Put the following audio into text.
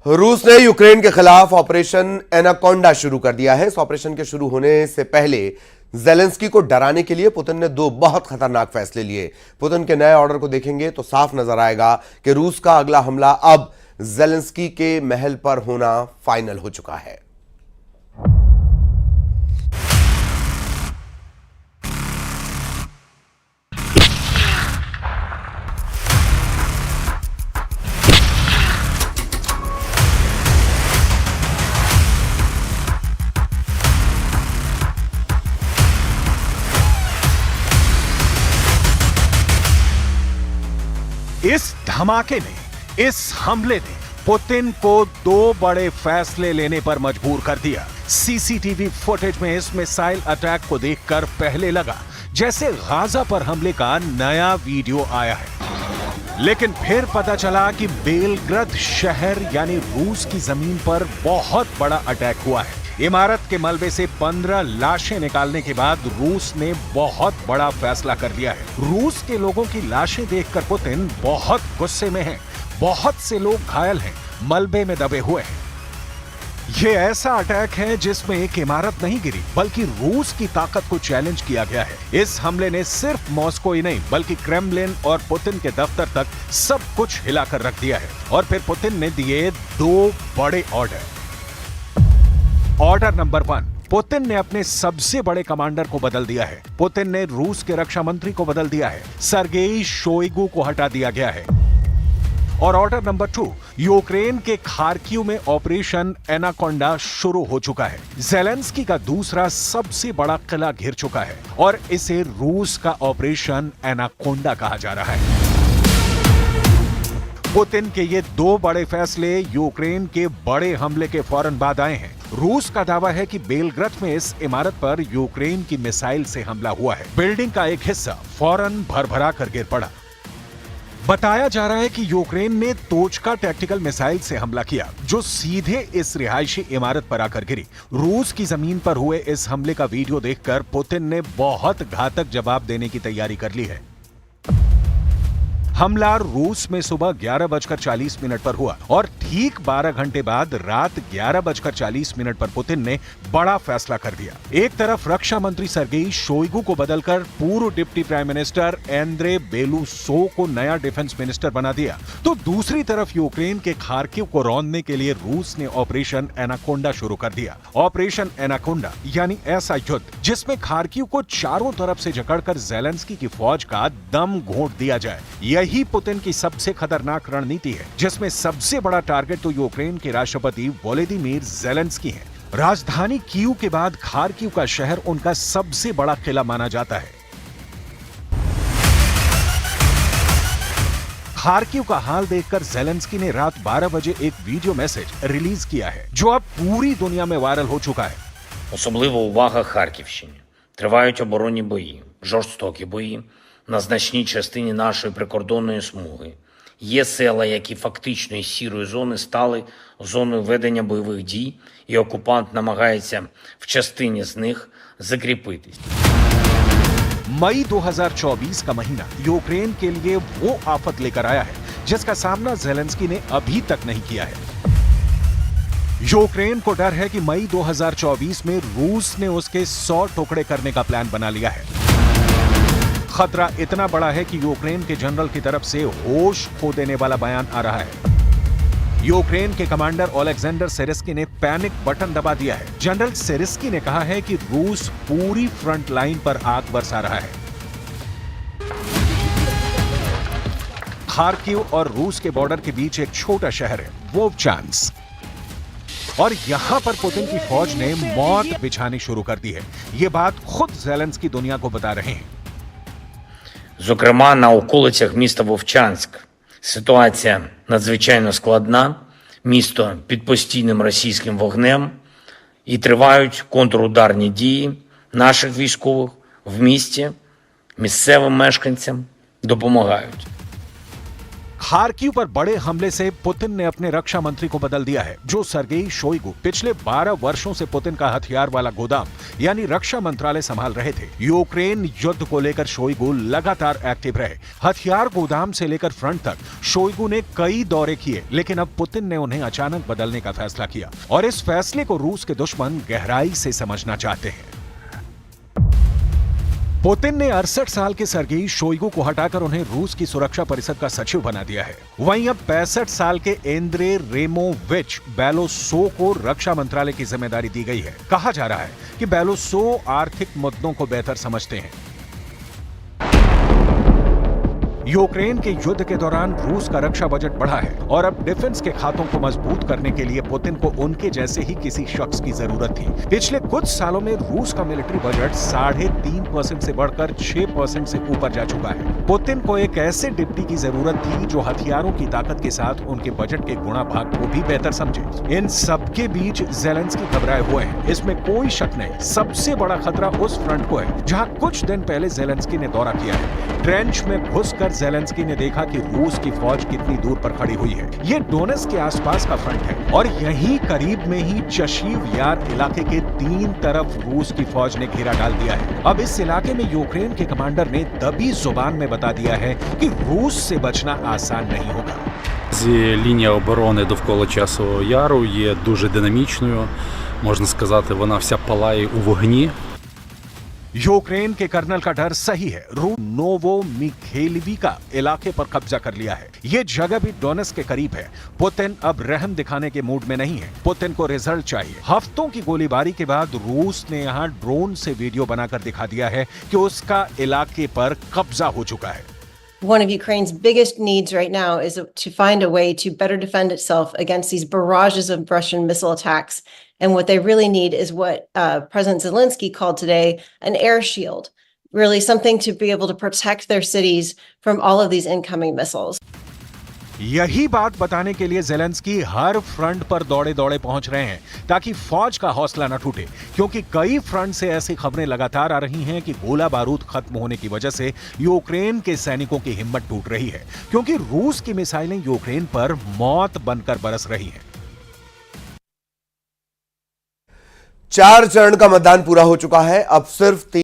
रूस ने यूक्रेन के खिलाफ ऑपरेशन एनाकोंडा शुरू कर दिया है। इस ऑपरेशन के शुरू होने से पहले जेलेंस्की को डराने के लिए पुतिन ने दो बहुत खतरनाक फैसले लिए। पुतिन के नए ऑर्डर को देखेंगे तो साफ नजर आएगा कि रूस का अगला हमला अब जेलेंस्की के महल पर होना फाइनल हो चुका है। इस धमाके ने, इस हमले ने पुतिन को दो बड़े फैसले लेने पर मजबूर कर दिया। सीसीटीवी फुटेज में इस मिसाइल अटैक को देखकर पहले लगा जैसे गाजा पर हमले का नया वीडियो आया है, लेकिन फिर पता चला कि बेलग्रद शहर यानी रूस की जमीन पर बहुत बड़ा अटैक हुआ है। इमारत के मलबे से 15 लाशें निकालने के बाद रूस ने बहुत बड़ा फैसला कर लिया है। रूस के लोगों की लाशें देखकर पुतिन बहुत गुस्से में है। बहुत से लोग घायल हैं, मलबे में दबे हुए हैं। यह ऐसा अटैक है जिसमें एक इमारत नहीं गिरी बल्कि रूस की ताकत को चैलेंज किया गया है। इस हमले ने सिर्फ मॉस्को ही नहीं बल्कि क्रेमलिन और पुतिन के दफ्तर तक सब कुछ हिलाकर रख दिया है। और फिर पुतिन ने दिए दो बड़े ऑर्डर। ऑर्डर नंबर 1, पुतिन ने अपने सबसे बड़े कमांडर को बदल दिया है। पुतिन ने रूस के रक्षा मंत्री को बदल दिया है। सर्गेई शोइगु को हटा दिया गया है। और ऑर्डर नंबर 2, यूक्रेन के खार्किव में ऑपरेशन एनाकोंडा शुरू हो चुका है। जेलेंस्की का दूसरा सबसे बड़ा किला घिर चुका है और इसे रूस का ऑपरेशन एनाकोंडा कहा जा रहा है। पुतिन के ये दो बड़े फैसले यूक्रेन के बड़े हमले के फौरन बाद आए हैं। रूस का दावा है कि बेलग्रद में इस इमारत पर यूक्रेन की मिसाइल से हमला हुआ है। बिल्डिंग का एक हिस्सा फौरन भरभरा कर गिर पड़ा। बताया जा रहा है कि यूक्रेन ने तोचका टैक्टिकल मिसाइल से हमला किया जो सीधे इस रिहायशी इमारत पर आकर गिरी। रूस की जमीन पर हुए इस हमले का वीडियो देखकर पुतिन ने बहुत घातक जवाब देने की तैयारी कर ली है। हमला रूस में सुबह 11:40 पर हुआ और ठीक 12 घंटे बाद रात 11:40 पर पुतिन ने बड़ा फैसला कर दिया। एक तरफ रक्षा मंत्री सर्गेई शोइगु को बदलकर पूर्व डिप्टी प्राइम मिनिस्टर एंद्रे बेलूसोव को नया डिफेंस मिनिस्टर बना दिया, तो दूसरी तरफ यूक्रेन के खार्किव को रौंदने के लिए रूस ने ऑपरेशन एनाकोंडा शुरू कर दिया। ऑपरेशन एनाकोंडा यानी ऐसा युद्ध जिसमें खार्किव को चारों तरफ से जकड़कर जेलेंस्की की फौज का दम घोंट दिया जाए। यही पुतिन की सबसे खतरनाक रणनीति है, जिसमें सबसे बड़ा टारगेट तो यूक्रेन के राष्ट्रपति वोलोदिमीर जेलेंस्की हैं। राजधानी कीव के बाद खार्किव का शहर उनका सबसे बड़ा किला माना जाता है। खार्किव का हाल देखकर जेलेंस्की ने रात 12 बजे एक वीडियो मैसेज रिलीज किया है जो अब पूरी दुनिया में वायरल हो चुका है। Особлива увага Харківщині. Тривають оборонні бої, жорстокі бої на значній частині нашої прикордонної смуги. Є села, які фактично із сірої зони стали зоною ведення бойових дій, і окупант намагається в частині з них закріпитись. मई 2024 का महीना यूक्रेन के लिए वो आफत लेकर आया है जिसका सामना जेलेंस्की ने अभी तक नहीं किया है। यूक्रेन को डर है कि मई 2024 में रूस ने उसके 100 टुकड़े करने का प्लान बना लिया है। खतरा इतना बड़ा है कि यूक्रेन के जनरल की तरफ से होश खो देने वाला बयान आ रहा है। यूक्रेन के कमांडर ओलेक्जेंडर सिरिस्की ने पैनिक बटन दबा दिया है। जनरल सिरिस्की ने कहा है कि रूस पूरी फ्रंट लाइन पर आग बरसा रहा है। खार्किव और रूस के बॉर्डर के बीच एक छोटा शहर है वोवचांस्क, और यहां पर पुतिन की फौज ने मौत बिछानी शुरू कर दी है। यह बात खुद जेलेंस्की दुनिया को बता रहे हैं। Зокрема, на околицях міста Вовчанськ ситуація надзвичайно складна, місто під постійним російським вогнем і тривають контрударні дії наших військових в місті, місцевим мешканцям допомагають. खार्किव पर बड़े हमले से पुतिन ने अपने रक्षा मंत्री को बदल दिया है, जो सर्गेई शोइगु पिछले 12 वर्षों से पुतिन का हथियार वाला गोदाम यानी रक्षा मंत्रालय संभाल रहे थे। यूक्रेन युद्ध को लेकर शोइगु लगातार एक्टिव रहे। हथियार गोदाम से लेकर फ्रंट तक शोइगु ने कई दौरे किए, लेकिन अब पुतिन ने उन्हें अचानक बदलने का फैसला किया और इस फैसले को रूस के दुश्मन गहराई से समझना चाहते हैं। पुतिन ने 68 साल के सर्गेई शोइगु को हटाकर उन्हें रूस की सुरक्षा परिषद का सचिव बना दिया है। वहीं अब 65 साल के एंद्रे रेमोविच बेलोसो को रक्षा मंत्रालय की जिम्मेदारी दी गई है। कहा जा रहा है कि बेलोसो आर्थिक मुद्दों को बेहतर समझते हैं। यूक्रेन के युद्ध के दौरान रूस का रक्षा बजट बढ़ा है और अब डिफेंस के खातों को मजबूत करने के लिए पुतिन को उनके जैसे ही किसी शख्स की जरूरत थी। पिछले कुछ सालों में रूस का मिलिट्री बजट 3.5% से बढ़कर 6% से ऊपर जा चुका है। पुतिन को एक ऐसे डिप्टी की जरूरत थी जो हथियारों की ताकत के साथ उनके बजट के गुणा भाग को भी बेहतर समझे। इन सबके बीच ज़ेलेंस्की घबराए हुए हैं, इसमें कोई शक नहीं। सबसे बड़ा खतरा उस फ्रंट को है जहां कुछ दिन पहले ज़ेलेंस्की ने दौरा किया है। ट्रेंच में घुसकर ज़ेलेंस्की ने देखा कि रूस की फौज कितनी दूर पर खड़ी हुई है। ये डोनेट्स्क के आसपास का फ्रंट है और यहीं करीब में ही चशीव यार इलाके के 3 तरफ रूस की फौज ने घेरा डाल दिया है। अब इस इलाके में यूक्रेन के कमांडर ने दबी जुबान में बता दिया है कि रूस से बचना आसान नहीं होगा। Лінія оборони довкола Часового Яру є дуже динамічною. Можна сказати, вона вся палає у вогні. यूक्रेन के कर्नल का डर सही है। रूस नोवो मिखेलिविका इलाके पर कब्जा कर लिया है। ये जगह भी डोनेट्स्क के करीब है। पुतिन अब रहम दिखाने के मूड में नहीं है। पुतिन को रिजल्ट चाहिए। हफ्तों की गोलीबारी के बाद रूस ने यहां ड्रोन से वीडियो बनाकर दिखा दिया है कि उसका इलाके पर कब्जा हो चुका है। One of Ukraine's biggest needs right now is to find a way to better defend itself against these barrages of Russian missile attacks. And what they really need is what President Zelensky called today an air shield, really something to be able to protect their cities from all of these incoming missiles. यही बात बताने के लिए Zelensky हर front पर दौड़े दौड़े पहुंच रहे हैं ताकि फौज का हौसला न टूटे, क्योंकि कई फ्रंट से ऐसी खबरें लगातार आ रही हैं कि गोला बारूद खत्म होने की वजह से यूक्रेन के सैनिकों की हिम्मत टूट रही है, क्योंकि रूस की मिसाइलें यूक्रेन पर मौत बनकर बरस रही हैं। 4 चरण का मतदान पूरा हो चुका है। अब सिर्फ